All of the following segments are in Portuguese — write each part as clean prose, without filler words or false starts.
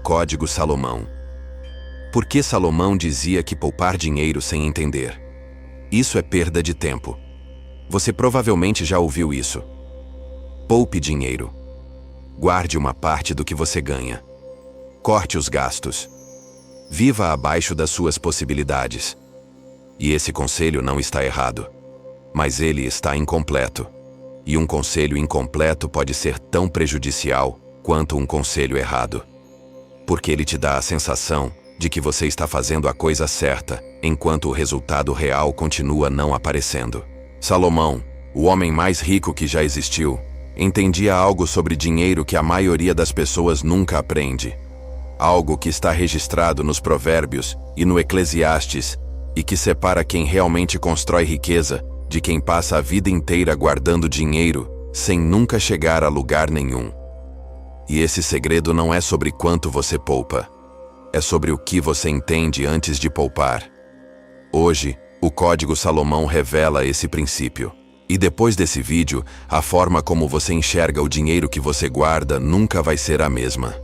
Código Salomão. Por que Salomão dizia que poupar dinheiro sem entender? Isso é perda de tempo. Você provavelmente já ouviu isso. Poupe dinheiro. Guarde uma parte do que você ganha. Corte os gastos. Viva abaixo das suas possibilidades. E esse conselho não está errado. Mas ele está incompleto. E um conselho incompleto pode ser tão prejudicial quanto um conselho errado. Porque ele te dá a sensação de que você está fazendo a coisa certa, enquanto o resultado real continua não aparecendo. Salomão, o homem mais rico que já existiu, entendia algo sobre dinheiro que a maioria das pessoas nunca aprende. Algo que está registrado nos Provérbios e no Eclesiastes e que separa quem realmente constrói riqueza de quem passa a vida inteira guardando dinheiro sem nunca chegar a lugar nenhum. E esse segredo não é sobre quanto você poupa. É sobre o que você entende antes de poupar. Hoje, o Código Salomão revela esse princípio. E depois desse vídeo, a forma como você enxerga o dinheiro que você guarda nunca vai ser a mesma.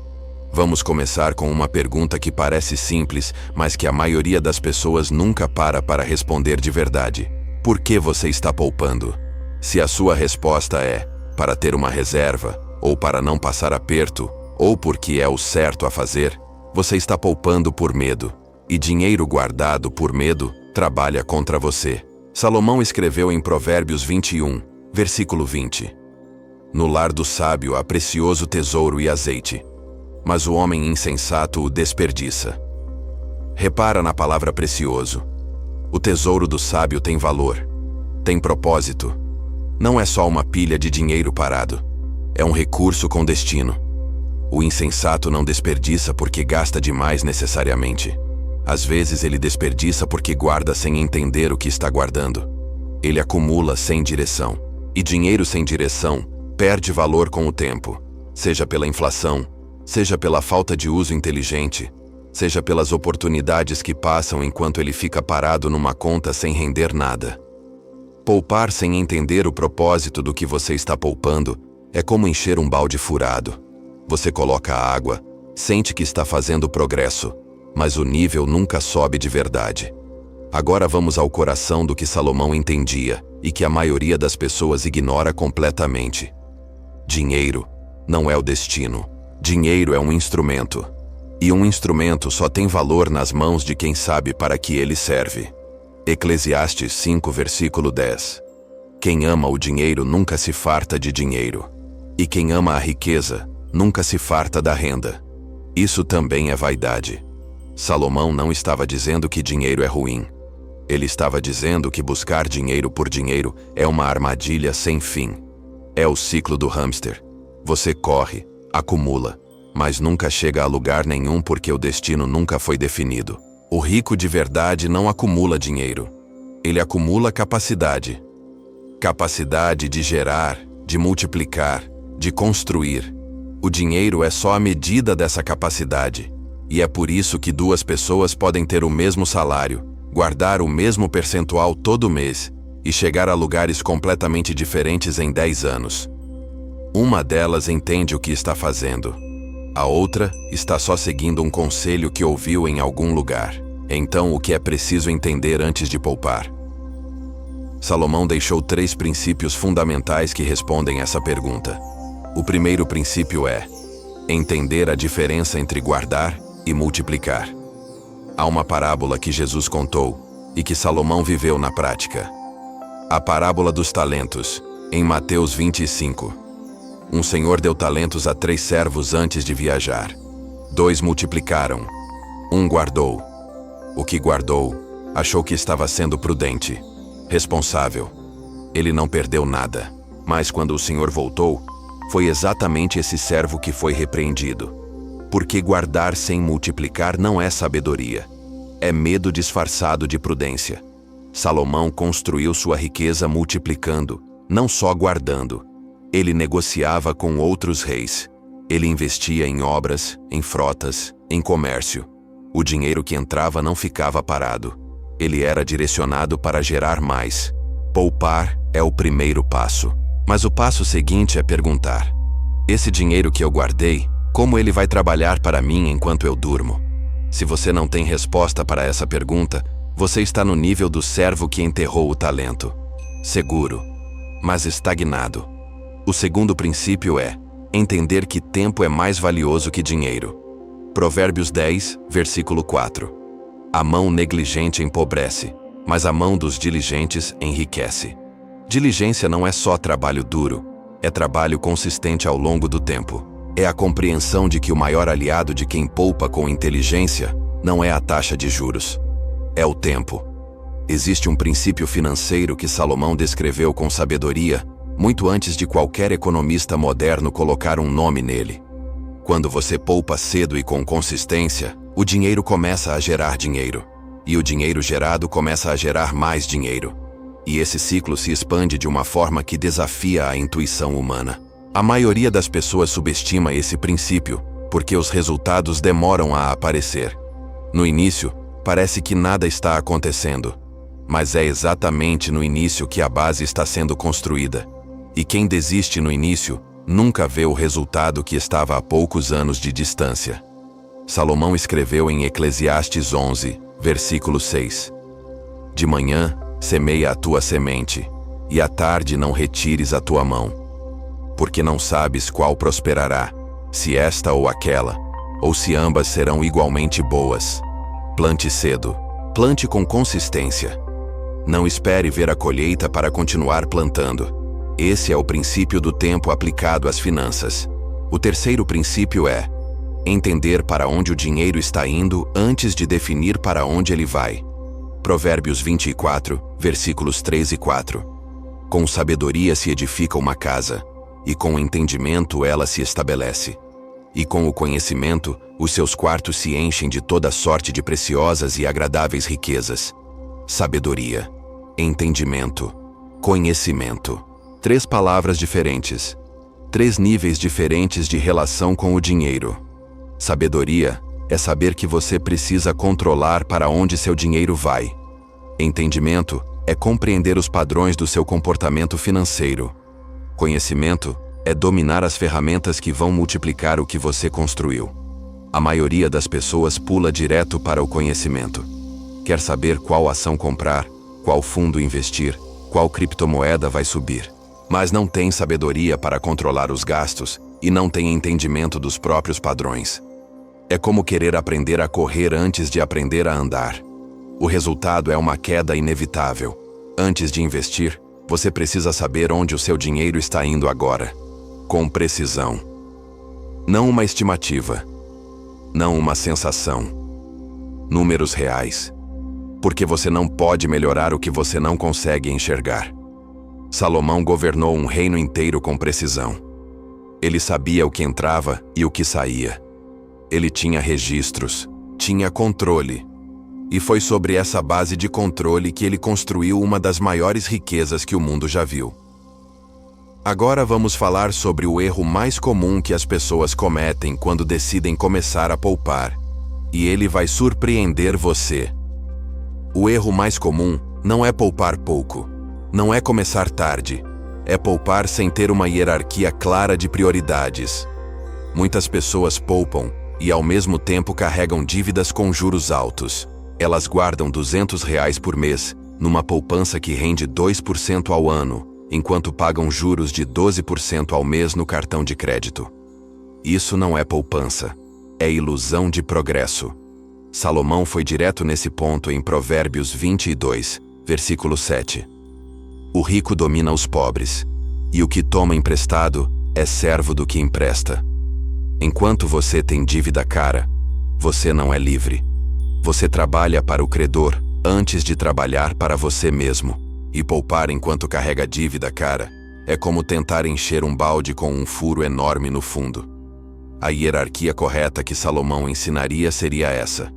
Vamos começar com uma pergunta que parece simples, mas que a maioria das pessoas nunca para responder de verdade. Por que você está poupando? Se a sua resposta é para ter uma reserva, ou para não passar aperto, ou porque é o certo a fazer, você está poupando por medo. E dinheiro guardado por medo trabalha contra você. Salomão escreveu em Provérbios 21, versículo 20. No lar do sábio há precioso tesouro e azeite, mas o homem insensato o desperdiça. Repara na palavra precioso. O tesouro do sábio tem valor, tem propósito. Não é só uma pilha de dinheiro parado. É um recurso com destino. O insensato não desperdiça porque gasta demais necessariamente. Às vezes ele desperdiça porque guarda sem entender o que está guardando. Ele acumula sem direção. E dinheiro sem direção perde valor com o tempo, seja pela inflação, seja pela falta de uso inteligente, seja pelas oportunidades que passam enquanto ele fica parado numa conta sem render nada. Poupar sem entender o propósito do que você está poupando é como encher um balde furado. Você coloca a água, sente que está fazendo progresso, mas o nível nunca sobe de verdade. Agora vamos ao coração do que Salomão entendia e que a maioria das pessoas ignora completamente. Dinheiro não é o destino. Dinheiro é um instrumento. E um instrumento só tem valor nas mãos de quem sabe para que ele serve. Eclesiastes 5, versículo 10. Quem ama o dinheiro nunca se farta de dinheiro. E quem ama a riqueza nunca se farta da renda. Isso também é vaidade. Salomão não estava dizendo que dinheiro é ruim. Ele estava dizendo que buscar dinheiro por dinheiro é uma armadilha sem fim. É o ciclo do hamster. Você corre, acumula, mas nunca chega a lugar nenhum porque o destino nunca foi definido. O rico de verdade não acumula dinheiro. Ele acumula capacidade. Capacidade de gerar, de multiplicar, de construir. O dinheiro é só a medida dessa capacidade. E é por isso que duas pessoas podem ter o mesmo salário, guardar o mesmo percentual todo mês e chegar a lugares completamente diferentes em 10 anos. Uma delas entende o que está fazendo. A outra está só seguindo um conselho que ouviu em algum lugar. Então, o que é preciso entender antes de poupar? Salomão deixou 3 princípios fundamentais que respondem essa pergunta. O primeiro princípio é entender a diferença entre guardar e multiplicar. Há uma parábola que Jesus contou e que Salomão viveu na prática. A parábola dos talentos, em Mateus 25. Um senhor deu talentos a 3 servos antes de viajar. 2 multiplicaram. 1 guardou. O que guardou, achou que estava sendo prudente, responsável. Ele não perdeu nada. Mas quando o senhor voltou, foi exatamente esse servo que foi repreendido. Porque guardar sem multiplicar não é sabedoria. É medo disfarçado de prudência. Salomão construiu sua riqueza multiplicando, não só guardando. Ele negociava com outros reis. Ele investia em obras, em frotas, em comércio. O dinheiro que entrava não ficava parado. Ele era direcionado para gerar mais. Poupar é o primeiro passo. Mas o passo seguinte é perguntar: esse dinheiro que eu guardei, Como ele vai trabalhar para mim enquanto eu durmo? Se você não tem resposta para essa pergunta, você está no nível do servo que enterrou o talento. Seguro, mas estagnado. O segundo princípio é entender que tempo é mais valioso que dinheiro. Provérbios 10, versículo 4. A mão negligente empobrece, mas a mão dos diligentes enriquece. Diligência não é só trabalho duro, é trabalho consistente ao longo do tempo. É a compreensão de que o maior aliado de quem poupa com inteligência não é a taxa de juros, é o tempo. Existe um princípio financeiro que Salomão descreveu com sabedoria, muito antes de qualquer economista moderno colocar um nome nele. Quando você poupa cedo e com consistência, o dinheiro começa a gerar dinheiro. E o dinheiro gerado começa a gerar mais dinheiro. E esse ciclo se expande de uma forma que desafia a intuição humana. A maioria das pessoas subestima esse princípio, porque os resultados demoram a aparecer. No início, parece que nada está acontecendo. Mas é exatamente no início que a base está sendo construída. E quem desiste no início, nunca vê o resultado que estava a poucos anos de distância. Salomão escreveu em Eclesiastes 11, versículo 6. De manhã, semeia a tua semente, e à tarde não retires a tua mão. Porque não sabes qual prosperará, se esta ou aquela, ou se ambas serão igualmente boas. Plante cedo, plante com consistência. Não espere ver a colheita para continuar plantando. Esse é o princípio do tempo aplicado às finanças. O terceiro princípio é entender para onde o dinheiro está indo antes de definir para onde ele vai. Provérbios 24, versículos 3 e 4. Com sabedoria se edifica uma casa, e com entendimento ela se estabelece. E com o conhecimento, os seus quartos se enchem de toda sorte de preciosas e agradáveis riquezas. Sabedoria, entendimento, conhecimento. 3 palavras diferentes. 3 níveis diferentes de relação com o dinheiro. Sabedoria é saber que você precisa controlar para onde seu dinheiro vai. Entendimento é compreender os padrões do seu comportamento financeiro. Conhecimento é dominar as ferramentas que vão multiplicar o que você construiu. A maioria das pessoas pula direto para o conhecimento. Quer saber qual ação comprar, qual fundo investir, qual criptomoeda vai subir. Mas não tem sabedoria para controlar os gastos e não tem entendimento dos próprios padrões. É como querer aprender a correr antes de aprender a andar. O resultado é uma queda inevitável. Antes de investir, você precisa saber onde o seu dinheiro está indo agora. Com precisão. Não uma estimativa. Não uma sensação. Números reais. Porque você não pode melhorar o que você não consegue enxergar. Salomão governou um reino inteiro com precisão. Ele sabia o que entrava e o que saía. Ele tinha registros, tinha controle. E foi sobre essa base de controle que ele construiu uma das maiores riquezas que o mundo já viu. Agora vamos falar sobre o erro mais comum que as pessoas cometem quando decidem começar a poupar. E ele vai surpreender você. O erro mais comum não é poupar pouco. Não é começar tarde. É poupar sem ter uma hierarquia clara de prioridades. Muitas pessoas poupam e ao mesmo tempo carregam dívidas com juros altos. Elas guardam R$ 200 por mês, numa poupança que rende 2% ao ano, enquanto pagam juros de 12% ao mês no cartão de crédito. Isso não é poupança. É ilusão de progresso. Salomão foi direto nesse ponto em Provérbios 22, versículo 7. O rico domina os pobres, e o que toma emprestado é servo do que empresta. Enquanto você tem dívida cara, você não é livre. Você trabalha para o credor antes de trabalhar para você mesmo. E poupar enquanto carrega dívida cara é como tentar encher um balde com um furo enorme no fundo. A hierarquia correta que Salomão ensinaria seria essa.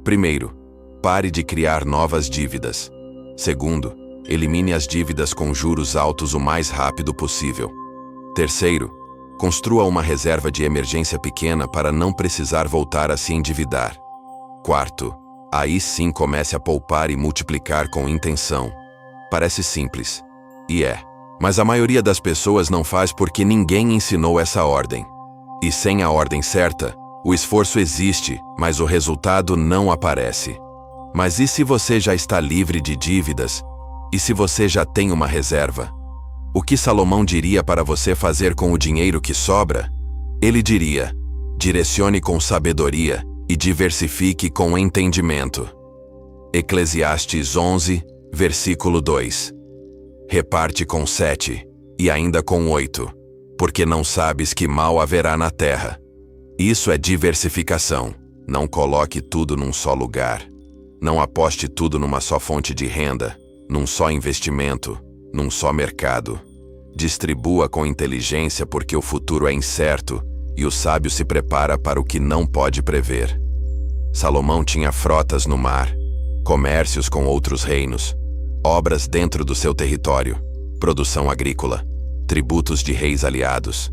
Primeiro, pare de criar novas dívidas. Segundo, elimine as dívidas com juros altos o mais rápido possível. Terceiro, construa uma reserva de emergência pequena para não precisar voltar a se endividar. Quarto, aí sim comece a poupar e multiplicar com intenção. Parece simples. E é. Mas a maioria das pessoas não faz porque ninguém ensinou essa ordem. E sem a ordem certa, o esforço existe, mas o resultado não aparece. Mas e se você já está livre de dívidas? E se você já tem uma reserva? O que Salomão diria para você fazer com o dinheiro que sobra? Ele diria: direcione com sabedoria e diversifique com entendimento. Eclesiastes 11, versículo 2. Reparte com 7, e ainda com 8, porque não sabes que mal haverá na terra. Isso é diversificação. Não coloque tudo num só lugar. Não aposte tudo numa só fonte de renda, num só investimento, num só mercado. Distribua com inteligência porque o futuro é incerto e o sábio se prepara para o que não pode prever. Salomão tinha frotas no mar, comércios com outros reinos, obras dentro do seu território, produção agrícola, tributos de reis aliados.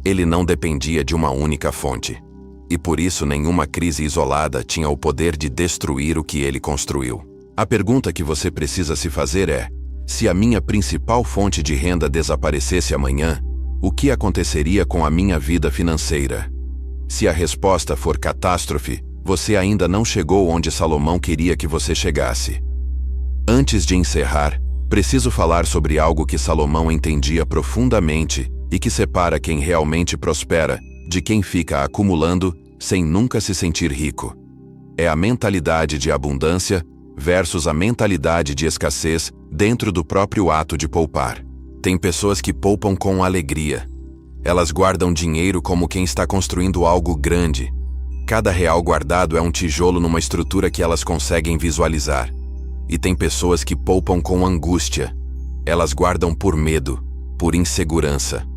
Ele não dependia de uma única fonte, e por isso nenhuma crise isolada tinha o poder de destruir o que ele construiu. A pergunta que você precisa se fazer é: se a minha principal fonte de renda desaparecesse amanhã, o que aconteceria com a minha vida financeira? Se a resposta for catástrofe, você ainda não chegou onde Salomão queria que você chegasse. Antes de encerrar, preciso falar sobre algo que Salomão entendia profundamente e que separa quem realmente prospera de quem fica acumulando sem nunca se sentir rico. É a mentalidade de abundância versus a mentalidade de escassez dentro do próprio ato de poupar. Tem pessoas que poupam com alegria. Elas guardam dinheiro como quem está construindo algo grande. Cada real guardado é um tijolo numa estrutura que elas conseguem visualizar. E tem pessoas que poupam com angústia. Elas guardam por medo, por insegurança.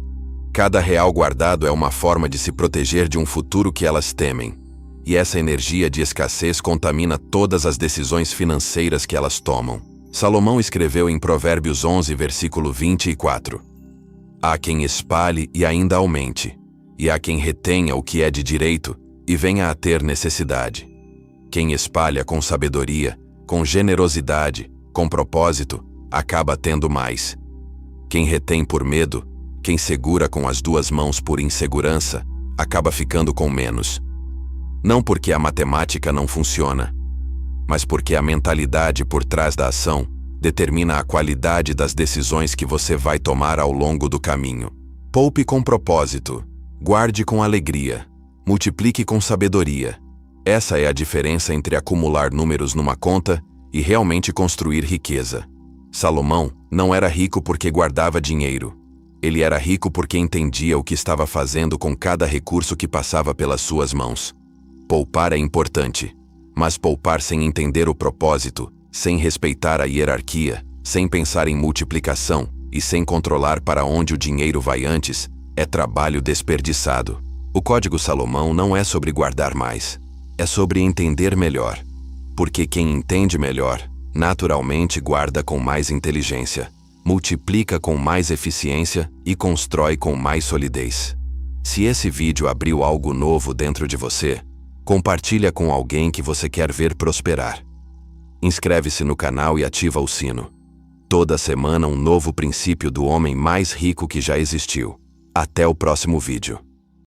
Cada real guardado é uma forma de se proteger de um futuro que elas temem. E essa energia de escassez contamina todas as decisões financeiras que elas tomam. Salomão escreveu em Provérbios 11, versículo 24: há quem espalhe e ainda aumente, e há quem retenha o que é de direito e venha a ter necessidade. Quem espalha com sabedoria, com generosidade, com propósito, acaba tendo mais. Quem retém por medo, quem segura com as duas mãos por insegurança, acaba ficando com menos. Não porque a matemática não funciona, mas porque a mentalidade por trás da ação determina a qualidade das decisões que você vai tomar ao longo do caminho. Poupe com propósito, guarde com alegria, multiplique com sabedoria. Essa é a diferença entre acumular números numa conta e realmente construir riqueza. Salomão não era rico porque guardava dinheiro. Ele era rico porque entendia o que estava fazendo com cada recurso que passava pelas suas mãos. Poupar é importante, mas poupar sem entender o propósito, sem respeitar a hierarquia, sem pensar em multiplicação e sem controlar para onde o dinheiro vai antes, é trabalho desperdiçado. O Código Salomão não é sobre guardar mais, é sobre entender melhor. Porque quem entende melhor, naturalmente guarda com mais inteligência, multiplica com mais eficiência e constrói com mais solidez. Se esse vídeo abriu algo novo dentro de você, compartilha com alguém que você quer ver prosperar. Inscreve-se no canal e ativa o sino. Toda semana um novo princípio do homem mais rico que já existiu. Até o próximo vídeo.